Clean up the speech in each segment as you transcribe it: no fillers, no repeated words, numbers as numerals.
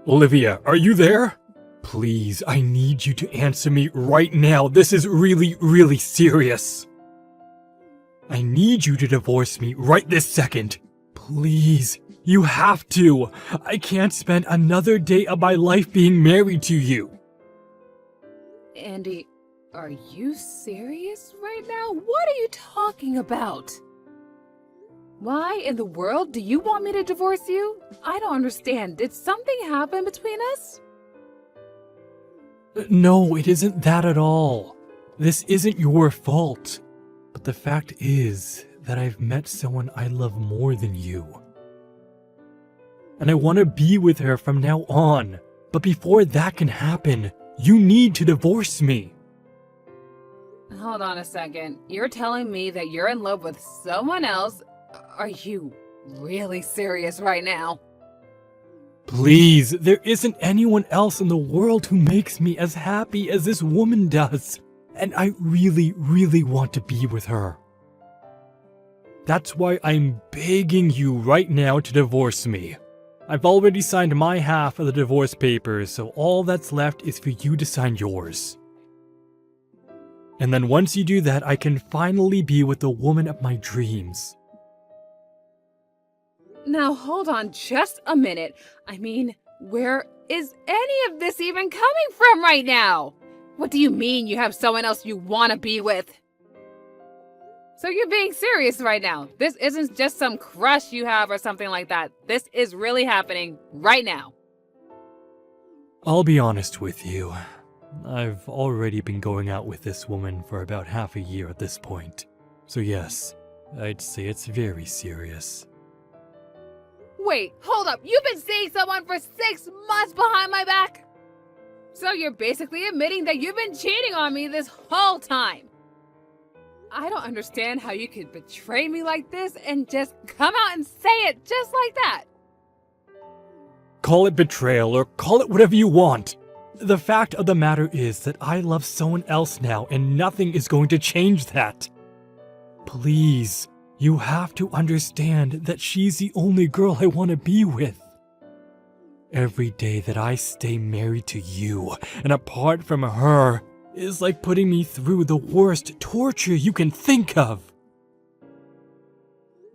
Olivia, are you there? Please, I need you to answer me right now. This is really, really serious. I need you to divorce me right this second. Please, you have to. I can't spend another day of my life being married to you. Andy, are you serious right now? What are you talking about? Why in the world do you want me to divorce you? I don't understand. Did something happen between us? No, it isn't that at all. This isn't your fault. But the fact is that I've met someone I love more than you. And I want to be with her from now on. But before that can happen, you need to divorce me. Hold on a second. You're telling me that you're in love with someone else? Are you really serious right now? Please, there isn't anyone else in the world who makes me as happy as this woman does. And I really, really want to be with her. That's why I'm begging you right now to divorce me. I've already signed my half of the divorce papers, so all that's left is for you to sign yours. And then once you do that, I can finally be with the woman of my dreams. Now hold on just a minute. I mean, where is any of this even coming from right now? What do you mean you have someone else you want to be with? So you're being serious right now. This isn't just some crush you have or something like that. This is really happening right now. I'll be honest with you. I've already been going out with this woman for about half a year at this point. So yes, I'd say it's very serious. Wait, hold up. You've been seeing someone for 6 months behind my back? So you're basically admitting that you've been cheating on me this whole time. I don't understand how you could betray me like this and just come out and say it just like that. Call it betrayal or call it whatever you want. The fact of the matter is that I love someone else now and nothing is going to change that. Please, you have to understand that she's the only girl I want to be with. Every day that I stay married to you and apart from her is like putting me through the worst torture you can think of.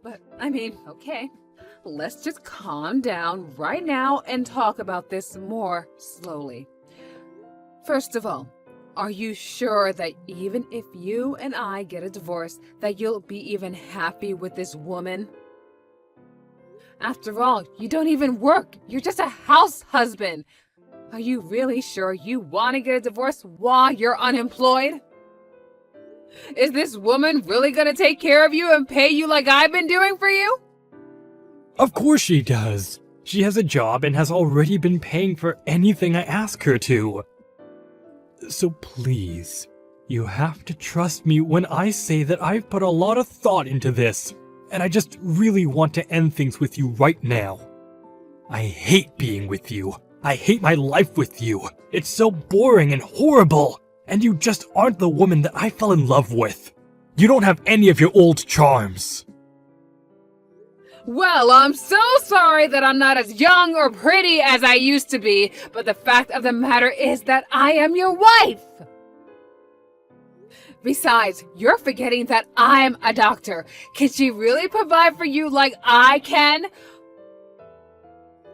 But, I mean, okay. Let's just calm down right now and talk about this more slowly. First of all, are you sure that even if you and I get a divorce, that you'll be even happy with this woman? After all, you don't even work. You're just a house husband. Are you really sure you want to get a divorce while you're unemployed? Is this woman really going to take care of you and pay you like I've been doing for you? Of course she does. She has a job and has already been paying for anything I ask her to. So please, you have to trust me when I say that I've put a lot of thought into this, and I just really want to end things with you right now. I hate being with you. I hate my life with you. It's so boring and horrible, and you just aren't the woman that I fell in love with. You don't have any of your old charms. Well, I'm so sorry that I'm not as young or pretty as I used to be, but the fact of the matter is that I am your wife. Besides, you're forgetting that I'm a doctor. Can she really provide for you like I can?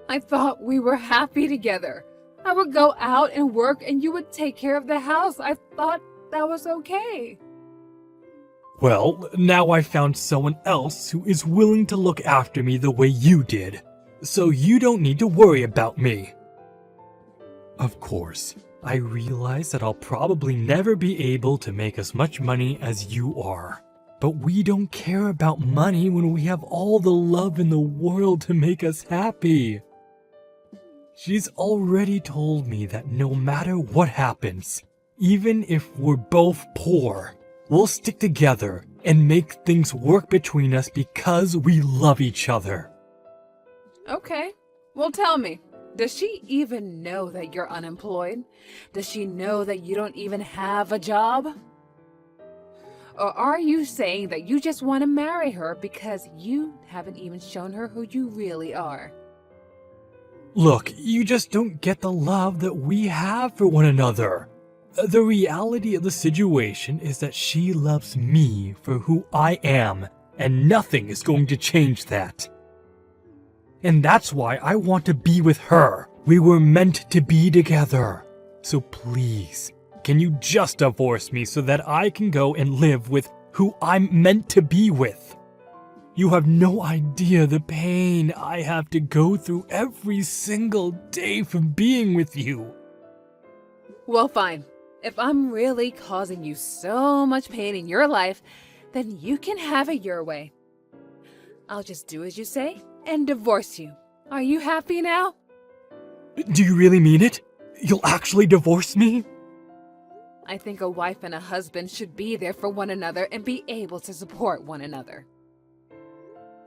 I thought we were happy together. I would go out and work and you would take care of the house. I thought that was okay. Well, now I found someone else who is willing to look after me the way you did, so you don't need to worry about me. Of course, I realize that I'll probably never be able to make as much money as you are. But we don't care about money when we have all the love in the world to make us happy. She's already told me that no matter what happens, even if we're both poor, we'll stick together and make things work between us because we love each other. Okay, well tell me, does she even know that you're unemployed? Does she know that you don't even have a job? Or are you saying that you just want to marry her because you haven't even shown her who you really are? Look, you just don't get the love that we have for one another. The reality of the situation is that she loves me for who I am, and nothing is going to change that. And that's why I want to be with her. We were meant to be together. So please, can you just divorce me so that I can go and live with who I'm meant to be with? You have no idea the pain I have to go through every single day from being with you. Well, fine. If I'm really causing you so much pain in your life, then you can have it your way. I'll just do as you say and divorce you. Are you happy now? Do you really mean it? You'll actually divorce me? I think a wife and a husband should be there for one another and be able to support one another.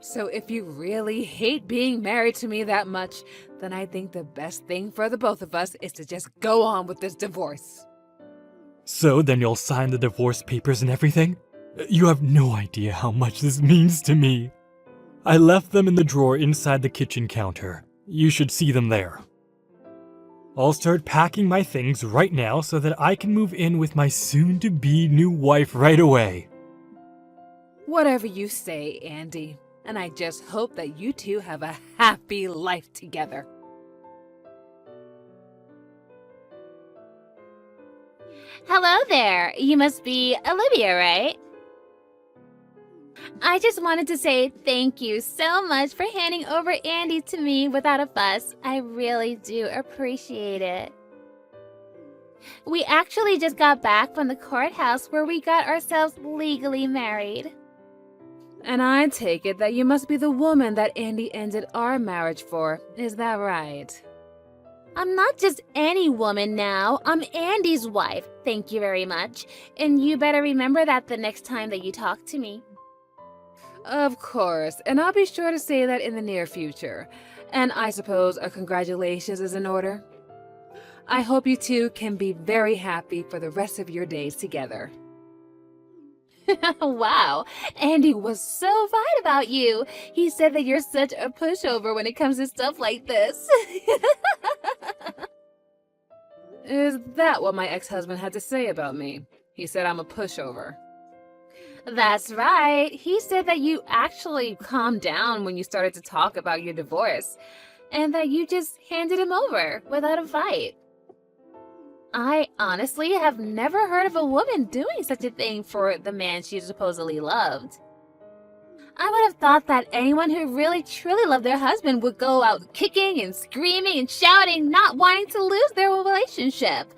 So if you really hate being married to me that much, then I think the best thing for the both of us is to just go on with this divorce. So then you'll sign the divorce papers and everything? You have no idea how much this means to me. I left them in the drawer inside the kitchen counter. You should see them there. I'll start packing my things right now so that I can move in with my soon-to-be new wife right away. Whatever you say, Andy. And I just hope that you two have a happy life together. Hello there. You must be Olivia, right? I just wanted to say thank you so much for handing over Andy to me without a fuss. I really do appreciate it. We actually just got back from the courthouse where we got ourselves legally married. And I take it that you must be the woman that Andy ended our marriage for. Is that right? I'm not just any woman now. I'm Andy's wife. Thank you very much. And you better remember that the next time that you talk to me. Of course, and I'll be sure to say that in the near future. And I suppose a congratulations is in order. I hope you two can be very happy for the rest of your days together. Wow, Andy was so right about you. He said that you're such a pushover when it comes to stuff like this. Is that what my ex-husband had to say about me? He said I'm a pushover. That's right. He said that you actually calmed down when you started to talk about your divorce, and that you just handed him over without a fight. I honestly have never heard of a woman doing such a thing for the man she supposedly loved. I would have thought that anyone who really truly loved their husband would go out kicking and screaming and shouting, not wanting to lose their relationship.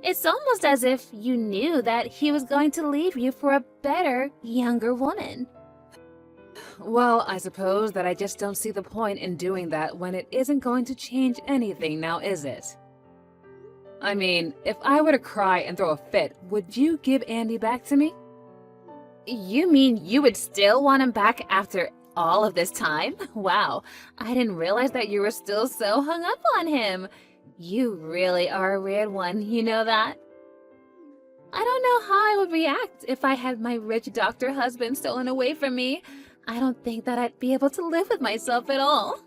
It's almost as if you knew that he was going to leave you for a better, younger woman. Well, I suppose that I just don't see the point in doing that when it isn't going to change anything now, is it? I mean, if I were to cry and throw a fit, would you give Andy back to me? You mean you would still want him back after all of this time? Wow, I didn't realize that you were still so hung up on him. You really are a weird one, you know that? I don't know how I would react if I had my rich doctor husband stolen away from me. I don't think that I'd be able to live with myself at all.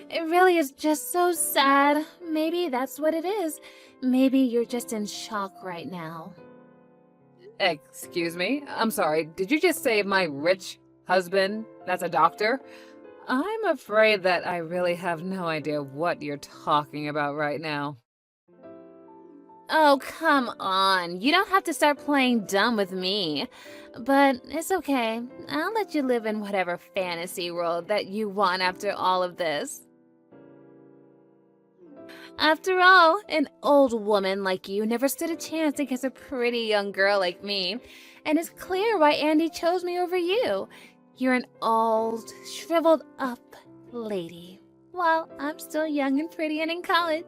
It really is just so sad. Maybe that's what it is. Maybe you're just in shock right now. Excuse me? I'm sorry, did you just say my rich husband that's a doctor? I'm afraid that I really have no idea what you're talking about right now. Oh, come on. You don't have to start playing dumb with me. But it's okay. I'll let you live in whatever fantasy world that you want after all of this. After all, an old woman like you never stood a chance against a pretty young girl like me. And it's clear why Andy chose me over you. You're an old, shriveled up lady, while I'm still young and pretty and in college.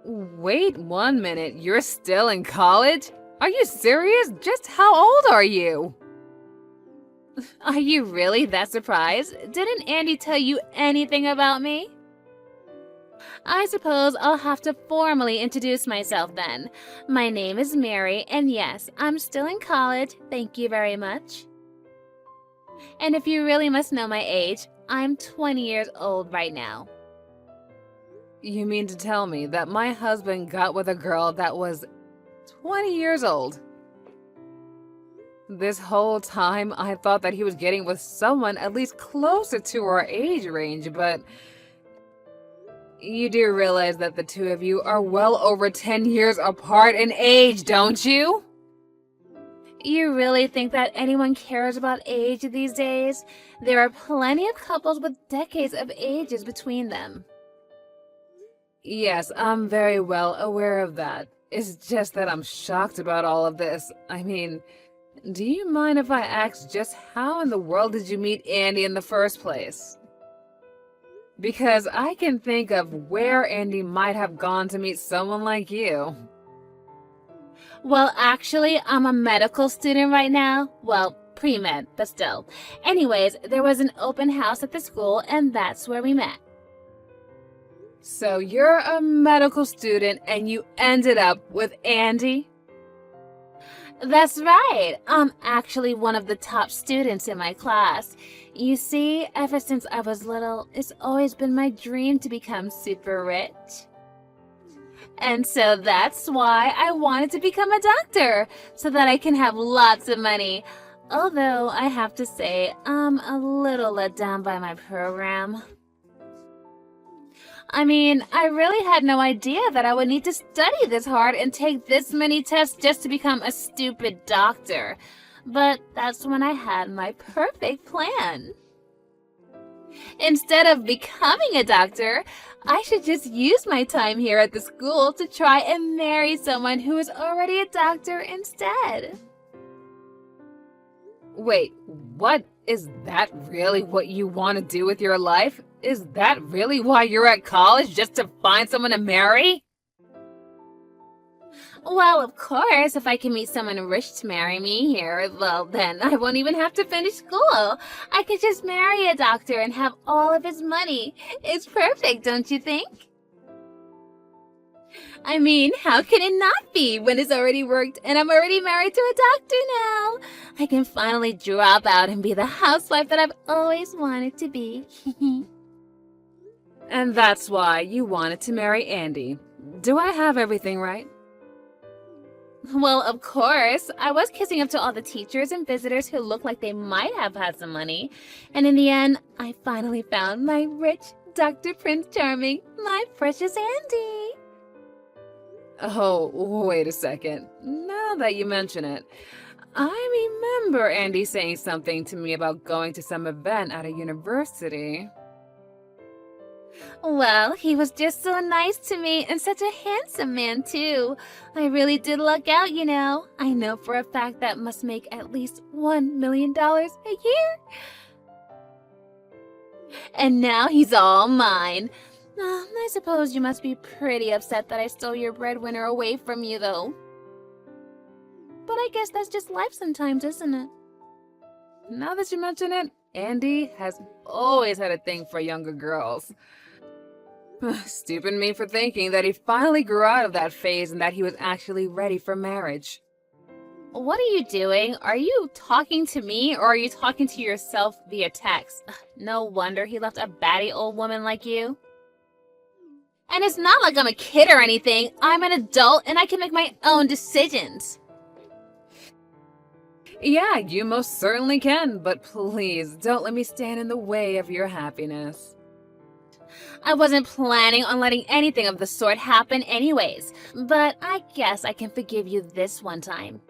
Wait 1 minute, you're still in college? Are you serious? Just how old are you? Are you really that surprised? Didn't Andy tell you anything about me? I suppose I'll have to formally introduce myself then. My name is Mary, and yes, I'm still in college, thank you very much. And if you really must know my age, I'm 20 years old right now. You mean to tell me that my husband got with a girl that was 20 years old? This whole time, I thought that he was getting with someone at least closer to our age range, but you do realize that the two of you are well over 10 years apart in age, don't you? You really think that anyone cares about age these days? There are plenty of couples with decades of ages between them. Yes, I'm very well aware of that. It's just that I'm shocked about all of this. I mean, do you mind if I ask just how in the world did you meet Andy in the first place? Because I can think of where Andy might have gone to meet someone like you. Well, actually, I'm a medical student right now. Well, pre-med, but still. Anyways, there was an open house at the school, and that's where we met. So you're a medical student and you ended up with Andy? That's right. I'm actually one of the top students in my class. You see, ever since I was little, it's always been my dream to become super rich. And so that's why I wanted to become a doctor, so that I can have lots of money. Although I have to say, I'm a little let down by my program. I mean, I really had no idea that I would need to study this hard and take this many tests just to become a stupid doctor. But that's when I had my perfect plan. Instead of becoming a doctor, I should just use my time here at the school to try and marry someone who is already a doctor instead. Wait, what? Is that really what you want to do with your life? Is that really why you're at college, just to find someone to marry? Well, of course, if I can meet someone rich to marry me here, well, then I won't even have to finish school. I could just marry a doctor and have all of his money. It's perfect, don't you think? I mean, how can it not be when it's already worked and I'm already married to a doctor now? I can finally drop out and be the housewife that I've always wanted to be. And that's why you wanted to marry Andy. Do I have everything right? Well, of course. I was kissing up to all the teachers and visitors who looked like they might have had some money. And in the end, I finally found my rich Dr. Prince Charming, my precious Andy. Oh, wait a second. Now that you mention it, I remember Andy saying something to me about going to some event at a university. Well, he was just so nice to me and such a handsome man, too. I really did luck out, you know. I know for a fact that must make at least $1 million a year. And now he's all mine. I suppose you must be pretty upset that I stole your breadwinner away from you, though. But I guess that's just life sometimes, isn't it? Now that you mention it, Andy has always had a thing for younger girls. Stupid me for thinking that he finally grew out of that phase and that he was actually ready for marriage. What are you doing? Are you talking to me or are you talking to yourself via text? No wonder he left a batty old woman like you. And it's not like I'm a kid or anything. I'm an adult and I can make my own decisions. Yeah, you most certainly can, but please don't let me stand in the way of your happiness. I wasn't planning on letting anything of the sort happen anyways, but I guess I can forgive you this one time.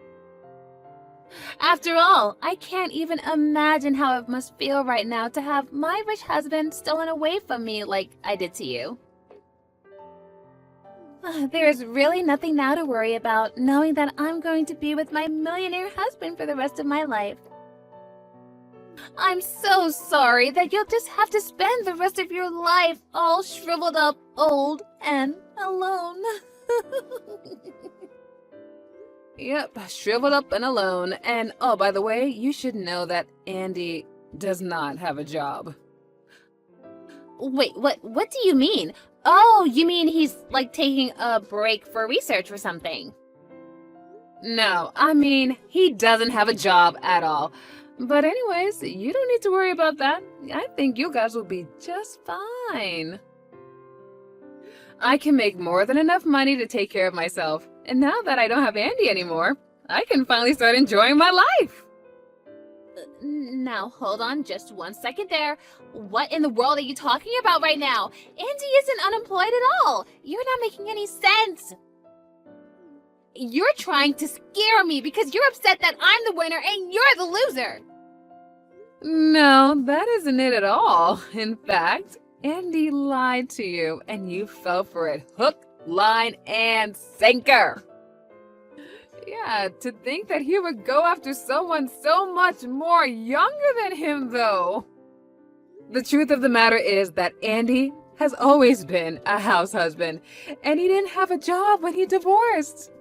After all, I can't even imagine how it must feel right now to have my rich husband stolen away from me like I did to you. There is really nothing now to worry about, knowing that I'm going to be with my millionaire husband for the rest of my life. I'm so sorry that you'll just have to spend the rest of your life all shriveled up, old, and alone. Yep, shriveled up and alone. And oh, by the way, you should know that Andy does not have a job. Wait, what do you mean? Oh, you mean he's like taking a break for research or something? No, I mean, he doesn't have a job at all. But anyways, you don't need to worry about that. I think you guys will be just fine. I can make more than enough money to take care of myself. And now that I don't have Andy anymore, I can finally start enjoying my life. Now, hold on just 1 second there. What in the world are you talking about right now? Andy isn't unemployed at all. You're not making any sense. You're trying to scare me because you're upset that I'm the winner and you're the loser. No, that isn't it at all. In fact, Andy lied to you and you fell for it hook, line, and sinker. Yeah, to think that he would go after someone so much more younger than him, though. The truth of the matter is that Andy has always been a house husband, and he didn't have a job when he divorced.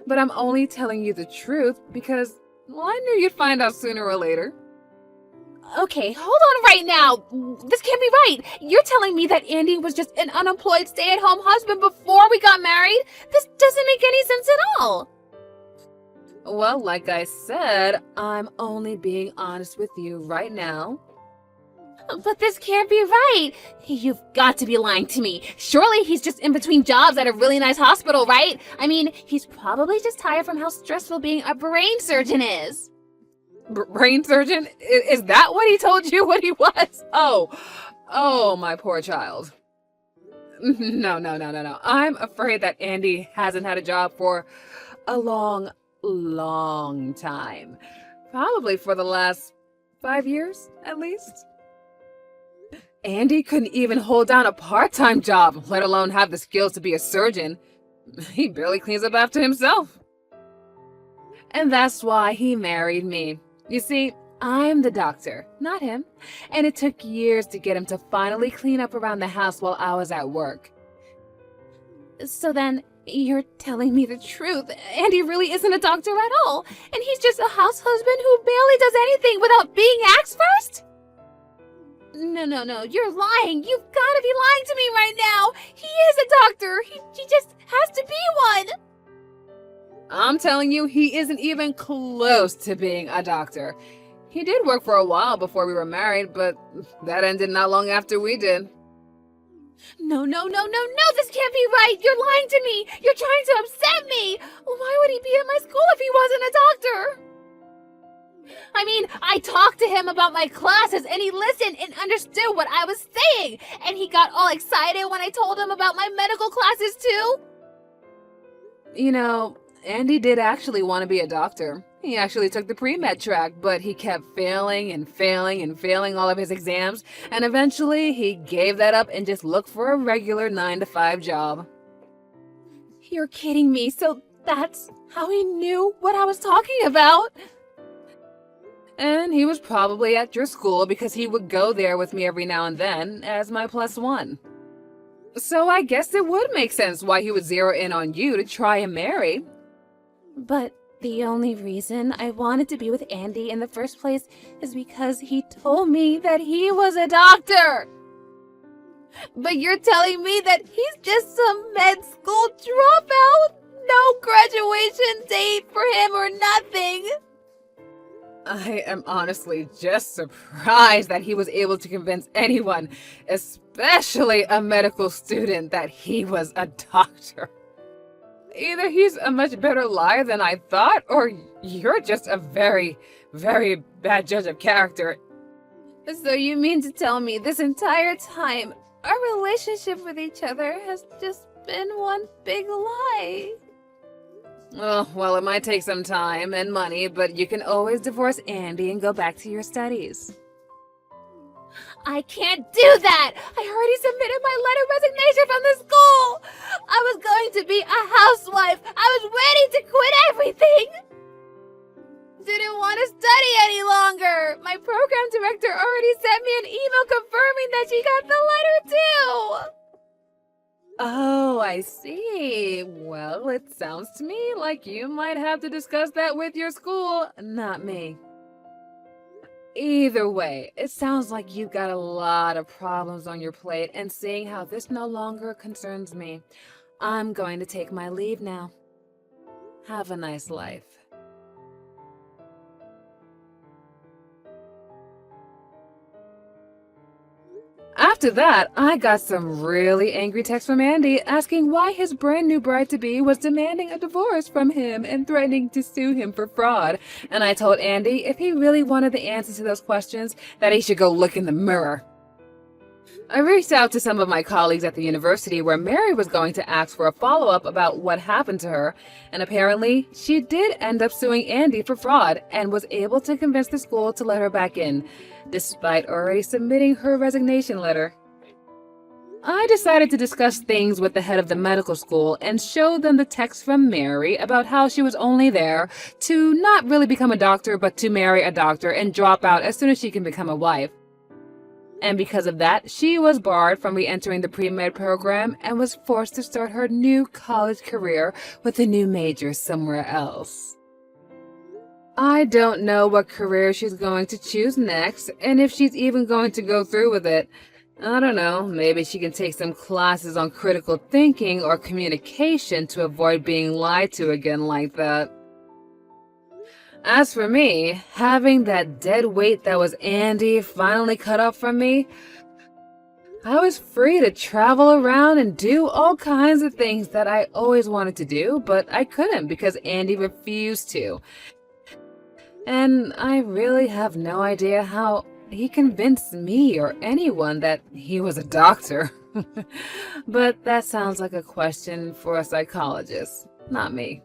But I'm only telling you the truth because, well, I knew you'd find out sooner or later. Okay, hold on right now. This can't be right. You're telling me that Andy was just an unemployed stay-at-home husband before we got married? This doesn't make any sense at all. Well, like I said, I'm only being honest with you right now. But this can't be right. You've got to be lying to me. Surely he's just in between jobs at a really nice hospital, right? I mean, he's probably just tired from how stressful being a brain surgeon is. Brain surgeon? Is that what he told you what he was? Oh, my poor child. No. I'm afraid that Andy hasn't had a job for a long time. Probably for the last 5 years, at least. Andy couldn't even hold down a part-time job, let alone have the skills to be a surgeon. He barely cleans up after himself. And that's why he married me. You see, I'm the doctor, not him. And it took years to get him to finally clean up around the house while I was at work. So then, you're telling me the truth. Andy really isn't a doctor at all. And he's just a house husband who barely does anything without being asked first? No, you're lying. You've got to be lying to me right now. He is a doctor. He just has to be one. I'm telling you, he isn't even close to being a doctor. He did work for a while before we were married, but that ended not long after we did. No, this can't be right. You're lying to me. You're trying to upset me. Why would he be at my school if he wasn't a doctor? I mean, I talked to him about my classes and he listened and understood what I was saying. And he got all excited when I told him about my medical classes too. You know, Andy did actually want to be a doctor. He actually took the pre-med track, but he kept failing all of his exams, and eventually he gave that up and just looked for a regular 9-to-5 job. You're kidding me, so that's how he knew what I was talking about? And he was probably at your school because he would go there with me every now and then as my +1. So I guess it would make sense why he would zero in on you to try and marry. But the only reason I wanted to be with Andy in the first place is because he told me that he was a doctor. But you're telling me that he's just some med school dropout? No graduation date for him or nothing? I am honestly just surprised that he was able to convince anyone, especially a medical student, that he was a doctor. Either he's a much better liar than I thought, or you're just a very, very bad judge of character. So you mean to tell me this entire time, our relationship with each other has just been one big lie? Oh, well, it might take some time and money, but you can always divorce Andy and go back to your studies. I can't do that! I already submitted my letter of resignation from the school! I was going to be a housewife! I was ready to quit everything! Didn't want to study any longer! My program director already sent me an email confirming that she got the letter too! Oh, I see. Well, it sounds to me like you might have to discuss that with your school, not me. Either way, it sounds like you've got a lot of problems on your plate, and seeing how this no longer concerns me, I'm going to take my leave now. Have a nice life. After that, I got some really angry texts from Andy asking why his brand new bride-to-be was demanding a divorce from him and threatening to sue him for fraud. And I told Andy if he really wanted the answers to those questions, that he should go look in the mirror. I reached out to some of my colleagues at the university where Mary was going to ask for a follow-up about what happened to her, and apparently she did end up suing Andy for fraud and was able to convince the school to let her back in, despite already submitting her resignation letter. I decided to discuss things with the head of the medical school and show them the text from Mary about how she was only there to not really become a doctor but to marry a doctor and drop out as soon as she can become a wife. And because of that, she was barred from re-entering the pre-med program and was forced to start her new college career with a new major somewhere else. I don't know what career she's going to choose next, and if she's even going to go through with it. I don't know, maybe she can take some classes on critical thinking or communication to avoid being lied to again like that. As for me, having that dead weight that was Andy finally cut off from me, I was free to travel around and do all kinds of things that I always wanted to do, but I couldn't because Andy refused to. And I really have no idea how he convinced me or anyone that he was a doctor. But that sounds like a question for a psychologist, not me.